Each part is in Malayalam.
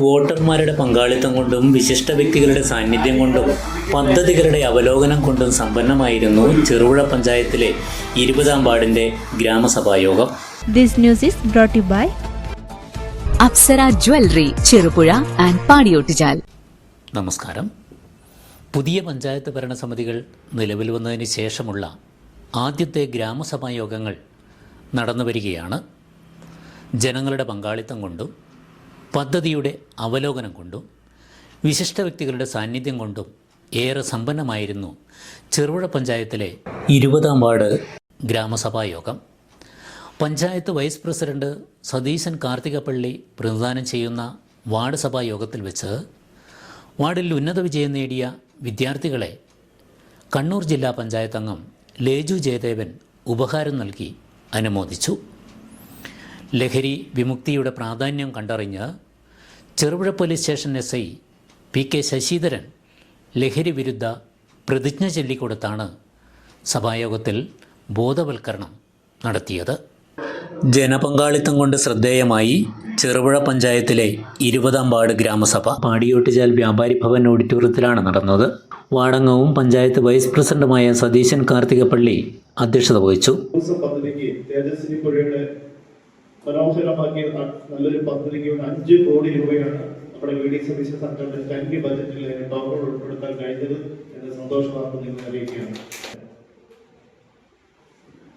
വോട്ടർമാരുടെ പങ്കാളിത്തം കൊണ്ടും വിശിഷ്ട വ്യക്തികളുടെ സാന്നിധ്യം കൊണ്ടും പദ്ധതികളുടെ അവലോകനം കൊണ്ടും സമ്പന്നമായിരുന്നു ചെറുപുഴ പഞ്ചായത്തിലെ 20-ാം വാർഡിന്റെ ഗ്രാമസഭാ യോഗം. This news is brought to you by Apsara jewellery, Cherupuzha and Padiyottuchal. നമസ്കാരം. പുതിയ പഞ്ചായത്ത് ഭരണസമിതികൾ നിലവിൽ വന്നതിന് ശേഷമുള്ള ആദ്യത്തെ ഗ്രാമസഭാ യോഗങ്ങൾ നടന്നു വരികയാണ്. ജനങ്ങളുടെ പങ്കാളിത്തം കൊണ്ടും പദ്ധതിയുടെ അവലോകനം കൊണ്ടും വിശിഷ്ട വ്യക്തികളുടെ സാന്നിധ്യം കൊണ്ടും ഏറെ സമ്പന്നമായിരുന്നു ചെറുപുഴ പഞ്ചായത്തിലെ 20-ാം വാർഡ് ഗ്രാമസഭാ യോഗം. പഞ്ചായത്ത് വൈസ് പ്രസിഡന്റ് സതീശൻ കാർത്തികപ്പള്ളി പ്രതിനിധാനം ചെയ്യുന്ന വാർഡ് സഭാ യോഗത്തിൽ വെച്ച് വാർഡിൽ ഉന്നത വിജയം നേടിയ വിദ്യാർത്ഥികളെ കണ്ണൂർ ജില്ലാ പഞ്ചായത്ത് അംഗം ലേജു ജയദേവൻ ഉപഹാരം നൽകി അനുമോദിച്ചു. ലഹരി വിമുക്തിയുടെ പ്രാധാന്യം കണ്ടറിഞ്ഞ് Cherupuzha police station SI PK Sasidharan ലഹരി വിരുദ്ധ പ്രതിജ്ഞ ചൊല്ലിക്കൊടുത്താണ് സഭായോഗത്തിൽ ബോധവൽക്കരണം നടത്തിയത്. ജനപങ്കാളിത്തം കൊണ്ട് ശ്രദ്ധേയമായി ചെറുപുഴ പഞ്ചായത്തിലെ 20-ാം വാർഡ് ഗ്രാമസഭ പാടിയോട്ടുചാൽ വ്യാപാരി ഭവൻ ഓഡിറ്റോറിയത്തിലാണ് നടന്നത്. വാർഡംഗവും പഞ്ചായത്ത് വൈസ് പ്രസിഡന്റുമായ സതീശൻ കാർത്തികപ്പള്ളി അധ്യക്ഷത വഹിച്ചു. മനോഹരമാക്കിയ നല്ലൊരു പദ്ധതിക്ക് 5 കോടി രൂപയാണ് നമ്മുടെ VD സതീശൻ സർക്കാരിന്റെ കന്നി ബജറ്റിൽ ടോക്കൺ ഉൾപ്പെടുത്താൻ കഴിഞ്ഞത് എന്ന സന്തോഷവാർത്ത നിങ്ങൾ അറിയിക്കുകയാണ്.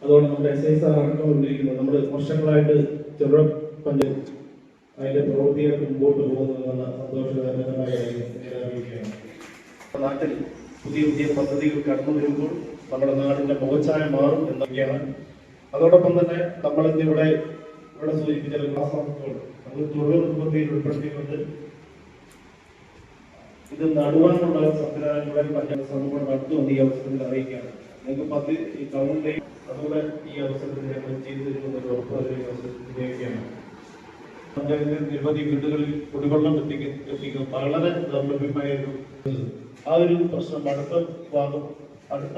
അതുകൊണ്ട് നമ്മുടെ SI സാർ അടക്കമുണ്ടിരിക്കുന്നത് നമ്മൾ വർഷങ്ങളായിട്ട് ചെറുപുഴ പഞ്ചായത്ത് അതിന്റെ പ്രവൃത്തികൾക്ക് മുമ്പോട്ട് പോകുന്നതെന്ന സന്തോഷകരമായ അറിയിക്കുകയാണ്. നാട്ടിൽ പുതിയ പുതിയ പദ്ധതികൾ കടന്നു വരുമ്പോൾ നമ്മുടെ നാടിന്റെ മുഖച്ഛായ മാറും എന്നൊക്കെയാണ്. അതോടൊപ്പം തന്നെ നമ്മളിന്നിവിടെ സൂചിപ്പിച്ച നമ്മൾ തൊഴിൽ പദ്ധതിയിൽ ഉൾപ്പെടുത്തിക്കൊണ്ട് ഇത് നടുവാനുള്ള സംവിധാനങ്ങളെ പഞ്ചായത്ത് സമൂഹം നടത്തുമെന്ന് ഈ അവസരത്തിൽ അറിയിക്കുകയാണ്. നിങ്ങൾക്ക് ഈ ടൗണിലെയും അതുപോലെ ഈ അവസരത്തിൽ ഞങ്ങൾ ചെയ്തു തരുമെന്നൊരു ഉറപ്പ് അവസരത്തിലേക്കാണ്. പഞ്ചായത്തിൽ നിരവധി വീടുകളിൽ കുടിവെള്ളം എത്തിക്കുക വളരെ ദൗർലഭ്യമായ ആ ഒരു പ്രശ്നം അടുത്ത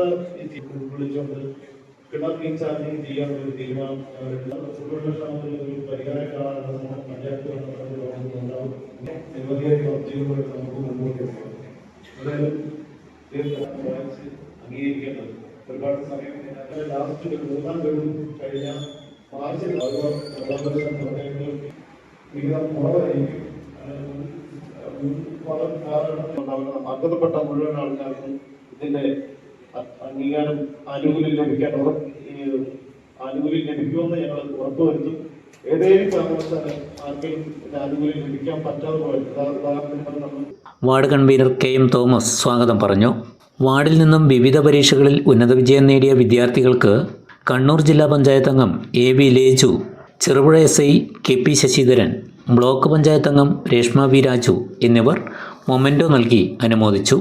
വിളിച്ചുകൊണ്ട് കിണർ റീചാർജിങ് ചെയ്യാനുള്ള ഒരു തീരുമാനം കുടിവെള്ളക്ഷാമത്തിന് ഒരു പരിഹാരം കാണാനുള്ള പഞ്ചായത്ത് ഉണ്ടാവും. നിരവധിയായ പദ്ധതികൾ നമുക്ക് മുമ്പോട്ട് പോകാം. വായിച്ച് അംഗീകരിക്കേണ്ടത് ഒരുപാട് സമയം ലാസ്റ്റ് ഒരു 3-ാം ഗഡു കഴിഞ്ഞ മാർച്ചിൽ വിഹിതം കുറവായിരിക്കും. അർഹതപ്പെട്ട മുഴുവൻ ആൾക്കാർക്കും ഇതിന്റെ അംഗീകാരം ആനുകൂല്യം ലഭിക്കുമെന്ന് ഞങ്ങൾ ഉറപ്പുവരുത്തും. ഏതെങ്കിലും കാരണവശാലും ആർക്കെങ്കിലും ഇതിന്റെ ആനുകൂല്യം ലഭിക്കാൻ പറ്റാതെ പോയത് വാർഡ് കൺവീനർ KM തോമസ് സ്വാഗതം പറഞ്ഞു. വാർഡിൽ നിന്നും വിവിധ പരീക്ഷകളിൽ ഉന്നത വിജയം നേടിയ വിദ്യാർത്ഥികൾക്ക് കണ്ണൂർ ജില്ലാ പഞ്ചായത്ത് അംഗം AV Leju, Cherupuzha SI KP Sasidharan, block panchayat അംഗം രേഷ്മ V രാജു എന്നിവർ മൊമെന്റോ നൽകി അനുമോദിച്ചു.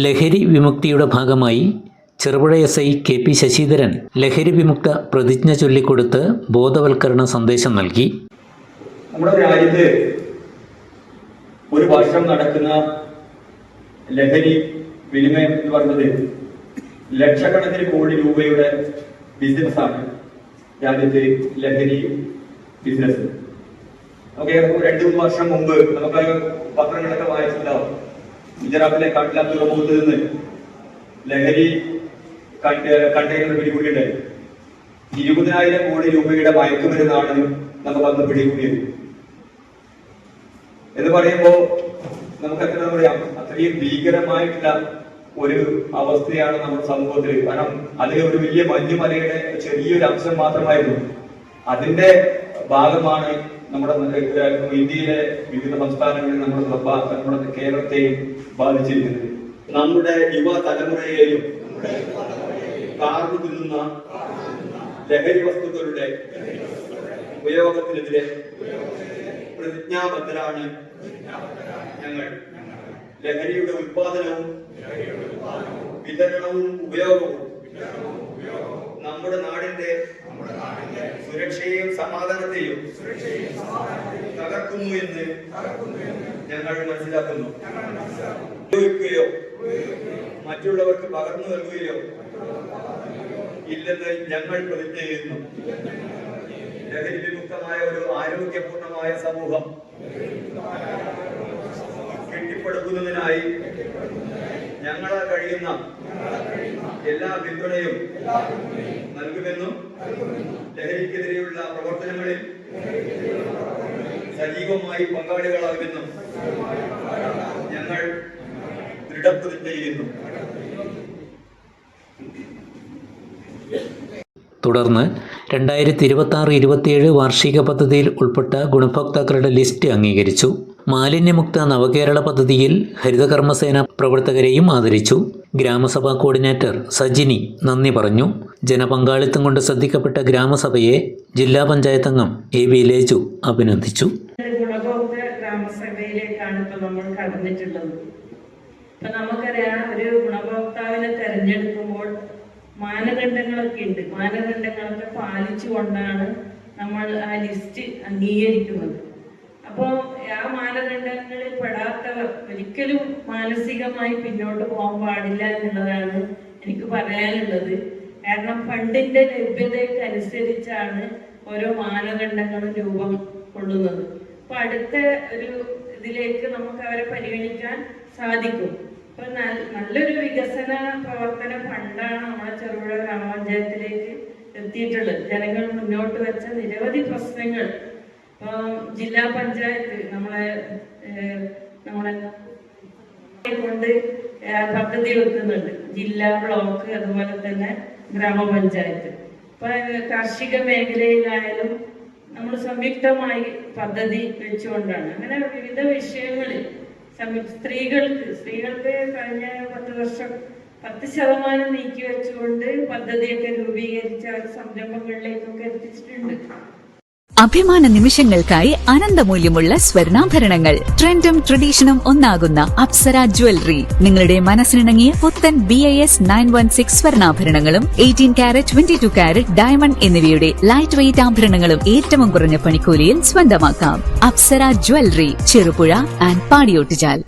ലഹരി വിമുക്തിയുടെ ഭാഗമായി ചെറുപുഴ SI KP ശശിധരൻ ലഹരി വിമുക്ത പ്രതിജ്ഞ ചൊല്ലിക്കൊടുത്ത് ബോധവൽക്കരണ സന്ദേശം നൽകി. നമ്മുടെ രാജ്യത്ത് ഒരു വർഷം നടക്കുന്ന ലഹരി വിനിമയം എന്ന് പറയുന്നത് ലക്ഷക്കണക്കിന് കോടി രൂപയുടെ ബിസിനസ്സാണ് രാജ്യത്ത് ലഹരി ബിസിനസ്. നമുക്ക് 2-3 വർഷം മുമ്പ് നമുക്ക് പത്രങ്ങളൊക്കെ വായിച്ചിട്ടുണ്ടാവും. ഗുജറാത്തിലെ കാട്ടില തുറമുഖത്ത് നിന്ന് ലഹരി കണ്ടെയ്നർ പിടികൂടിയുണ്ടായി. 20,000 കോടി രൂപയുടെ മയക്കുമരുന്നാണ് നമുക്ക് വന്ന് പിടികൂടിയത് എന്ന് പറയുമ്പോ നമുക്ക് എത്ര പറയാം, അത്രയും ഭീകരമായിട്ടുള്ള ഒരു അവസ്ഥയാണ് നമ്മുടെ സമൂഹത്തിൽ. കാരണം അതിൽ ഒരു വലിയ മഞ്ഞുമലയുടെ ചെറിയൊരു അംശം മാത്രമായിരുന്നു. അതിന്റെ ഭാഗമാണ് നമ്മുടെ ഇന്ത്യയിലെ വിവിധ സംസ്ഥാനങ്ങളിൽ നമ്മുടെ കേരളത്തെയും ബാധിച്ചിരിക്കുന്നത്. നമ്മുടെ യുവ തലമുറയെയും കാർന്നു തിന്നുന്ന ലഹരി വസ്തുക്കളുടെ ഉപയോഗത്തിനെതിരെ പ്രതിജ്ഞാബദ്ധരാണ് ഞങ്ങൾ. ലഹരിയുടെ ഉൽപാദനവും വിതരണവും ഉപയോഗവും നമ്മുടെ നാടിന്റെ സുരക്ഷയും സമാധാനത്തെയും തകർക്കുന്നു എന്ന് ഞങ്ങൾ മനസ്സിലാക്കുന്നു. ഉപയോഗിക്കുകയോ മറ്റുള്ളവർക്ക് പകർന്നു നൽകുകയോ ഇല്ലെന്ന് ഞങ്ങൾ പ്രതിജ്ഞ ചെയ്യുന്നു. ലഹരി വിമുക്തമായ ഒരു ആരോഗ്യപൂർണമായ സമൂഹം കെട്ടിപ്പടുക്കുന്നതിനായി ഞങ്ങളാൽ കഴിയുന്ന എല്ലാ പിന്തുണയും നൽകുമെന്നും ലഹരിക്കെതിരെയുള്ള പ്രവർത്തനങ്ങളിൽ സജീവമായി പങ്കാളികളാകുമെന്നും ഞങ്ങൾ ദൃഢപ്രതിജ്ഞ ചെയ്യുന്നു. തുടർന്ന് 2026-27 വാർഷിക പദ്ധതിയിൽ ഉൾപ്പെട്ട ഗുണഭോക്താക്കളുടെ ലിസ്റ്റ് അംഗീകരിച്ചു. മാലിന്യമുക്ത നവകേരള പദ്ധതിയിൽ ഹരിതകർമ്മസേന പ്രവർത്തകരെയും ആദരിച്ചു. ഗ്രാമസഭാ കോർഡിനേറ്റർ സജിനി നന്ദി പറഞ്ഞു. ജനപങ്കാളിത്തം കൊണ്ട് ശ്രദ്ധിക്കപ്പെട്ട ഗ്രാമസഭയെ ജില്ലാ പഞ്ചായത്ത് അംഗം AB ലേജു അഭിനന്ദിച്ചു. ഗുണഭോക്തൃ ഗ്രാമസഭയിലേക്കാണ് ഇപ്പൊ നമ്മൾ കടന്നിട്ടുള്ളത്. ഇപ്പൊ നമുക്കറിയാം, ഒരു ഗുണഭോക്താവിനെ തെരഞ്ഞെടുക്കുമ്പോൾ മാനദണ്ഡങ്ങളൊക്കെ ഉണ്ട്. മാനദണ്ഡങ്ങളൊക്കെ പാലിച്ചുകൊണ്ടാണ് നമ്മൾ ആ ലിസ്റ്റ് അംഗീകരിക്കുന്നത്. അപ്പോൾ ആ മാനദണ്ഡങ്ങളിൽ പെടാത്തവർ ഒരിക്കലും മാനസികമായി പിന്നോട്ട് പോകാൻ പാടില്ല എന്നുള്ളതാണ് എനിക്ക് പറയാനുള്ളത്. കാരണം ഫണ്ടിന്റെ ലഭ്യതയ്ക്ക് അനുസരിച്ചാണ് ഓരോ മാനദണ്ഡങ്ങളും രൂപം കൊള്ളുന്നത്. അപ്പൊ അടുത്ത ഒരു ഇതിലേക്ക് നമുക്ക് അവരെ പരിഗണിക്കാൻ സാധിക്കും. ഇപ്പൊ നല്ലൊരു വികസന പ്രവർത്തന ഫണ്ടാണ് നമ്മുടെ ചെറുപുഴ ഗ്രാമപഞ്ചായത്തിലേക്ക് എത്തിയിട്ടുള്ളത്. ജനങ്ങൾ മുന്നോട്ട് വെച്ച നിരവധി പ്രശ്നങ്ങൾ ജില്ലാ പഞ്ചായത്ത് നമ്മളെ കൊണ്ട് പദ്ധതി വെക്കുന്നുണ്ട്. ജില്ലാ, ബ്ലോക്ക്, അതുപോലെ തന്നെ ഗ്രാമപഞ്ചായത്ത്. ഇപ്പൊ കാർഷിക മേഖലയിലായാലും നമ്മൾ സംയുക്തമായി പദ്ധതി വെച്ചുകൊണ്ടാണ് അങ്ങനെ വിവിധ വിഷയങ്ങളിൽ സ്ത്രീകൾക്ക് കഴിഞ്ഞ 10 വർഷം 10% നീക്കി വെച്ചുകൊണ്ട് പദ്ധതിയൊക്കെ രൂപീകരിച്ച സംരംഭങ്ങളിലേക്കൊക്കെ എത്തിച്ചിട്ടുണ്ട്. അഭിമാന നിമിഷങ്ങൾക്കായി അനന്തമൂല്യമുള്ള സ്വർണ്ണാഭരണങ്ങൾ. ട്രെൻഡും ട്രഡീഷനും ഒന്നാകുന്ന അപ്സര ജ്വല്ലറി. നിങ്ങളുടെ മനസ്സിനിണങ്ങിയ പുത്തൻ BIS 916 സ്വർണ്ണാഭരണങ്ങളും 18 കാരറ്റ് 22 കാരറ്റ് ഡയമണ്ട് എന്നിവയുടെ ലൈറ്റ് വെയ്റ്റ് ആഭരണങ്ങളും ഏറ്റവും കുറഞ്ഞ പണിക്കൂലിയിൽ സ്വന്തമാക്കാം. Apsara jewellery, Cherupuzha and Padiyottuchal.